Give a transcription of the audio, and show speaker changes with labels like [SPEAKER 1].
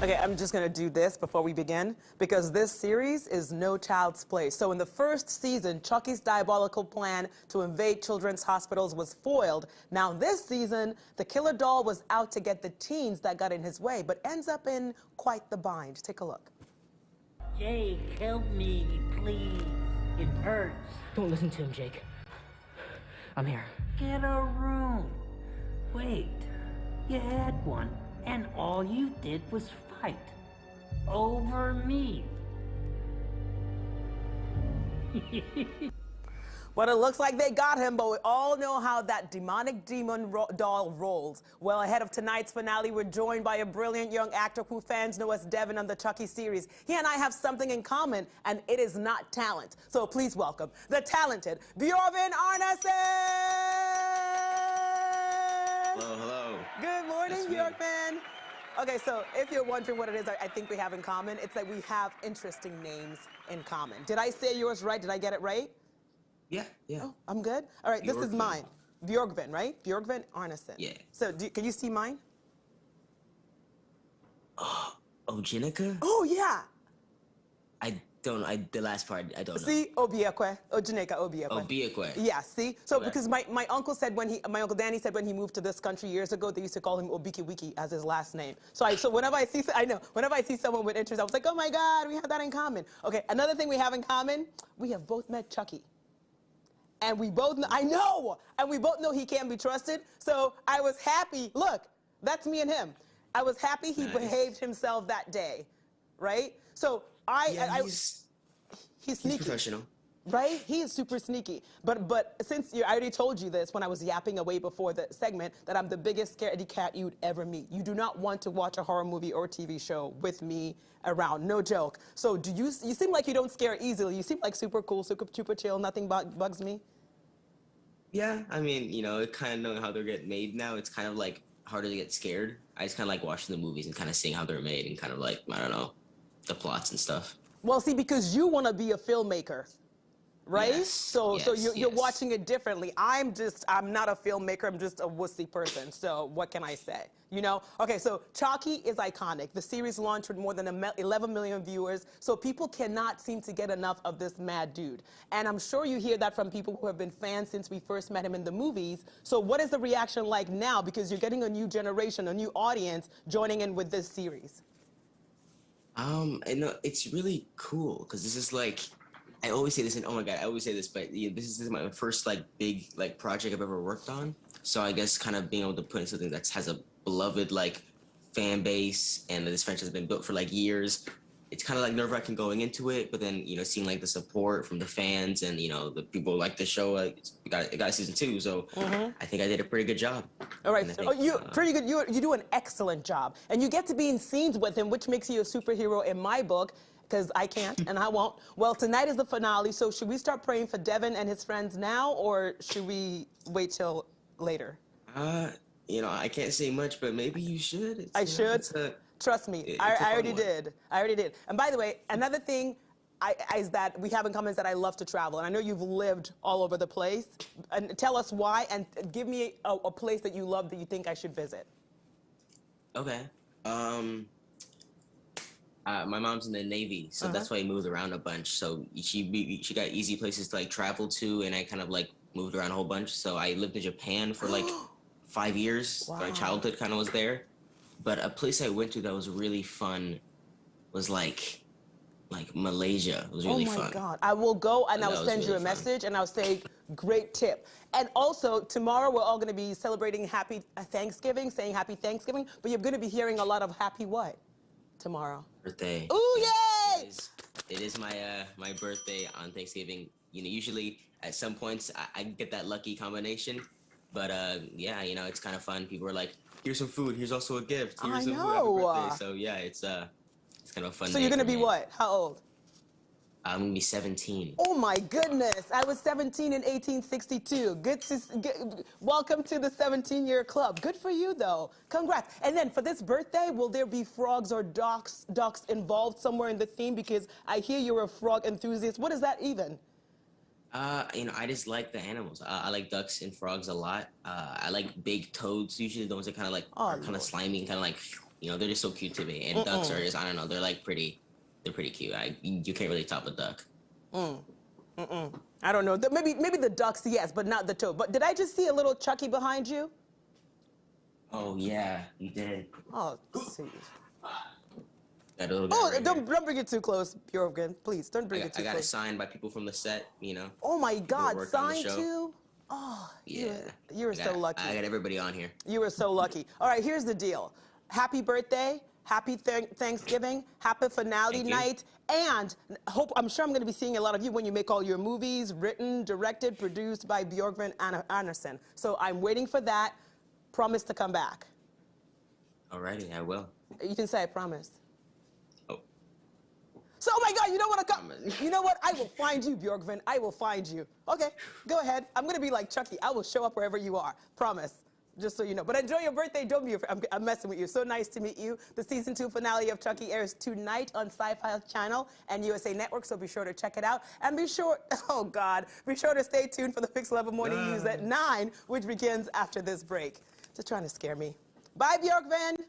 [SPEAKER 1] Okay, I'm just gonna do this before we begin because this series is no child's play. So in the first season, Chucky's diabolical plan to invade children's hospitals was foiled. Now this season, the killer doll was out to get the teens that got in his way, but ends up in quite the bind. Take a look.
[SPEAKER 2] Jake, help me, please. It hurts.
[SPEAKER 3] Don't listen to him, Jake. I'm here.
[SPEAKER 2] Get a room. Wait, you had one, and all you did was fight. Over me.
[SPEAKER 1] Well, it looks like they got him, but we all know how that demonic demon doll rolls. Well, ahead of tonight's finale, we're joined by a brilliant young actor who fans know as Devin on the Chucky series. He and I have something in common, and it is not talent. So please welcome the talented Bjorgvin Arnarson!
[SPEAKER 4] Hello, hello.
[SPEAKER 1] Good morning, Bjorgvin. Okay, so if you're wondering what it is I think we have in common, it's that we have interesting names in common. Did I say yours right? Did I get it right?
[SPEAKER 4] Yeah.
[SPEAKER 1] Oh, I'm good? All right, this is mine. Bjorgvin, right? Bjorgvin Arnarson.
[SPEAKER 4] Yeah.
[SPEAKER 1] So can you see mine?
[SPEAKER 4] Ojinica?
[SPEAKER 1] Oh, yeah.
[SPEAKER 4] The last part, I don't know.
[SPEAKER 1] See, Obiekwe, Ojineka Obiekwe.
[SPEAKER 4] Obiekwe.
[SPEAKER 1] Yeah, see? So
[SPEAKER 4] Okay.
[SPEAKER 1] because my uncle said my Uncle Danny said when he moved to this country years ago, they used to call him Obikiwiki as his last name. So whenever I see someone with interest, I was like, oh my God, we have that in common. Okay, another thing we have in common, we have both met Chucky. And we both know, and we both know he can't be trusted. So I was happy. Look, that's me and him. I was happy he behaved himself that day, right? So he's sneaky.
[SPEAKER 4] He's professional.
[SPEAKER 1] Right? He is super sneaky. But since I already told you this when I was yapping away before the segment, that I'm the biggest scaredy cat you'd ever meet. You do not want to watch a horror movie or TV show with me around. No joke. So you seem like you don't scare easily. You seem like super cool, super chill. Nothing bugs me.
[SPEAKER 4] Yeah, I mean, kind of knowing how they're getting made now, it's kind of like harder to get scared. I just kind of like watching the movies and kind of seeing how they're made and kind of like, I don't know, the plots and stuff.
[SPEAKER 1] Well, see, because you want to be a filmmaker. Right?
[SPEAKER 4] Yes,
[SPEAKER 1] So you're
[SPEAKER 4] yes.
[SPEAKER 1] watching it differently. I'm not a filmmaker. I'm just a wussy person. So what can I say? Okay, so Chucky is iconic. The series launched with more than 11 million viewers. So people cannot seem to get enough of this mad dude. And I'm sure you hear that from people who have been fans since we first met him in the movies. So what is the reaction like now? Because you're getting a new generation, a new audience joining in with this series.
[SPEAKER 4] It's really cool because this is like, I always say this, and oh my God, I always say this, but this is my first big project I've ever worked on. So I guess kind of being able to put in something that has a beloved fan base, and this franchise has been built for years. It's kind of nerve-wracking going into it, but then seeing the support from the fans and the people who like the show. It got a season 2, so I think I did a pretty good job.
[SPEAKER 1] All right, pretty good. You do an excellent job, and you get to be in scenes with him, which makes you a superhero in my book. Because I can't and I won't. Well, tonight is the finale, so should we start praying for Devin and his friends now, or should we wait till later?
[SPEAKER 4] I can't say much, but maybe you should.
[SPEAKER 1] I should? Trust me, I already did. I already did. And by the way, another thing is that we have in common is that I love to travel, and I know you've lived all over the place. And tell us why, and give me a place that you love that you think I should visit.
[SPEAKER 4] Okay. My mom's in the Navy, so that's why I moved around a bunch. So she got easy places to travel to, and I kind of moved around a whole bunch. So I lived in Japan for 5 years. Wow. My childhood kind of was there. But a place I went to that was really fun was Malaysia. It was really fun. Oh my
[SPEAKER 1] God! I will go and I will send you a message and I'll say great tip. And also tomorrow we're all going to be celebrating Happy Thanksgiving, saying Happy Thanksgiving. But you're going to be hearing a lot of happy what? Tomorrow.
[SPEAKER 4] Birthday.
[SPEAKER 1] Ooh, yay!
[SPEAKER 4] It is my birthday on Thanksgiving. Usually at some points I get that lucky combination, but it's kind of fun. People are like, "Here's some food. Here's also a gift. Here's some food. Happy birthday." So yeah, it's kind of a fun.
[SPEAKER 1] So you're gonna be what? How old?
[SPEAKER 4] I'm gonna be 17.
[SPEAKER 1] Oh my goodness! I was 17 in 1862. Welcome to the 17-year club. Good for you, though. Congrats. And then for this birthday, will there be frogs or ducks involved somewhere in the theme? Because I hear you're a frog enthusiast. What is that even?
[SPEAKER 4] I just like the animals. I like ducks and frogs a lot. I like big toads, usually the ones that kind of are kind of slimy and kind of You know, they're just so cute to me. And ducks are just, I don't know, they're like they're pretty cute. You can't really top a duck.
[SPEAKER 1] I don't know. Maybe the ducks, yes, but not the toad. But did I just see a little Chucky behind you?
[SPEAKER 4] Oh yeah, you did.
[SPEAKER 1] Oh, let's see.
[SPEAKER 4] That little guy
[SPEAKER 1] Oh,
[SPEAKER 4] right
[SPEAKER 1] don't
[SPEAKER 4] here.
[SPEAKER 1] bring it too close, Bjorgvin. Please, don't bring it too
[SPEAKER 4] I got it
[SPEAKER 1] close.
[SPEAKER 4] signed by people from the set, you know.
[SPEAKER 1] Oh my God,
[SPEAKER 4] worked on the
[SPEAKER 1] signed
[SPEAKER 4] show.
[SPEAKER 1] too? Oh,
[SPEAKER 4] Yeah.
[SPEAKER 1] you were so lucky.
[SPEAKER 4] I got everybody on here.
[SPEAKER 1] You were so lucky. All right, here's the deal. Happy birthday, happy Thanksgiving, happy finale
[SPEAKER 4] Thank you.
[SPEAKER 1] night, and I'm sure I'm going to be seeing a lot of you when you make all your movies, written, directed, produced by Bjorgvin Arnarson. So I'm waiting for that. Promise to come back.
[SPEAKER 4] Alrighty, I will.
[SPEAKER 1] You can say I promise.
[SPEAKER 4] Oh.
[SPEAKER 1] So, oh my God, you don't want to come.
[SPEAKER 4] Promise.
[SPEAKER 1] You know what? I will find you, Bjorgvin. I will find you. Okay, go ahead. I'm going to be like Chucky. I will show up wherever you are. Promise. Just so you know. But enjoy your birthday. Don't be afraid. I'm messing with you. So nice to meet you. The season 2 finale of Chucky airs tonight on Sci-Fi Channel and USA Network, so be sure to check it out. And be sure, oh God, be sure to stay tuned for the Fix Level Morning News at 9, which begins after this break. Just trying to scare me. Bye, Bjorgvin.